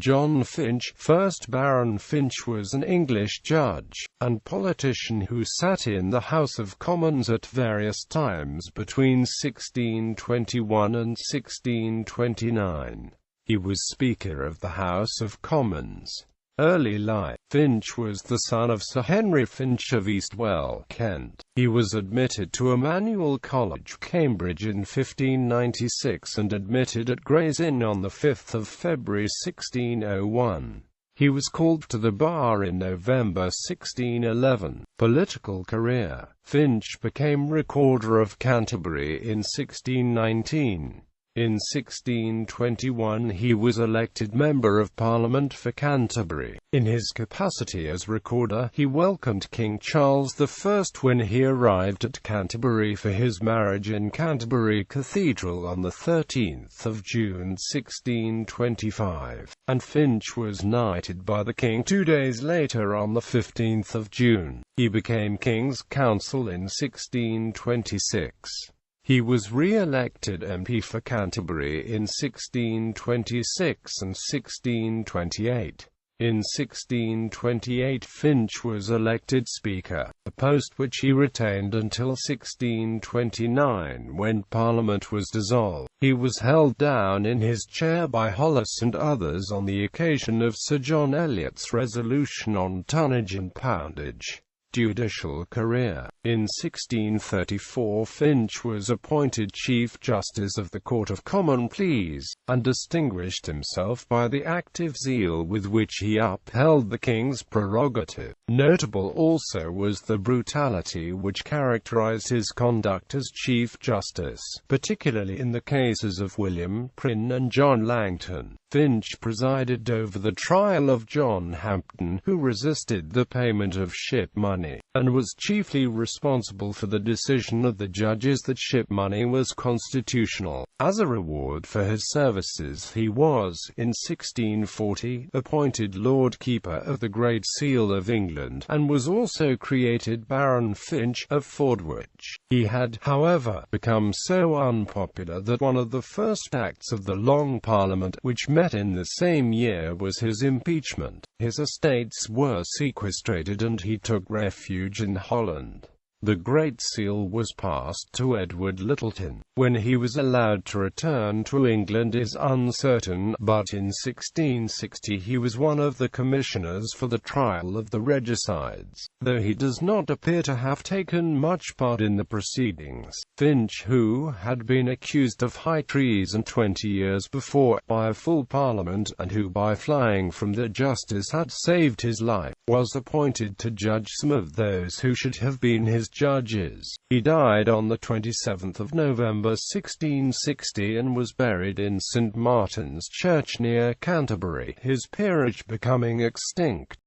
John Finch. First Baron Finch was an English judge and politician who sat in the House of Commons at various times between 1621 and 1629. He was Speaker of the House of Commons. Early life. Finch was the son of Sir Henry Finch of Eastwell, Kent. He was admitted to Emmanuel College, Cambridge in 1596 and admitted at Gray's Inn on 5 February 1601. He was called to the bar in November 1611. Political career. Finch became Recorder of Canterbury in 1619. In 1621 he was elected Member of Parliament for Canterbury. In his capacity as Recorder, he welcomed King Charles I when he arrived at Canterbury for his marriage in Canterbury Cathedral on 13 June 1625, and Finch was knighted by the King 2 days later on 15 June. He became King's Counsel in 1626. He was re-elected MP for Canterbury in 1626 and 1628. In 1628 Finch was elected Speaker, a post which he retained until 1629 when Parliament was dissolved. He was held down in his chair by Hollis and others on the occasion of Sir John Eliot's resolution on tonnage and poundage. Judicial career. In 1634 Finch was appointed Chief Justice of the Court of Common Pleas, and distinguished himself by the active zeal with which he upheld the King's prerogative. Notable also was the brutality which characterized his conduct as Chief Justice, particularly in the cases of William Prynne and John Langton. Finch presided over the trial of John Hampden, who resisted the payment of ship money, and was chiefly responsible for the decision of the judges that ship money was constitutional. As a reward for his services he was, in 1640, appointed Lord Keeper of the Great Seal of England, and was also created Baron Finch of Fordwich. He had, however, become so unpopular that one of the first acts of the Long Parliament, which met in the same year, was his impeachment. His estates were sequestrated and he took refuge in Holland. The Great Seal was passed to Edward Littleton. When he was allowed to return to England is uncertain, but in 1660 he was one of the commissioners for the trial of the regicides, though he does not appear to have taken much part in the proceedings. Finch, who had been accused of high treason 20 years before by a full parliament, and who by flying from the justice had saved his life, was appointed to judge some of those who should have been his judges. He died on the 27th of November 1660 and was buried in St. Martin's Church near Canterbury, his peerage becoming extinct.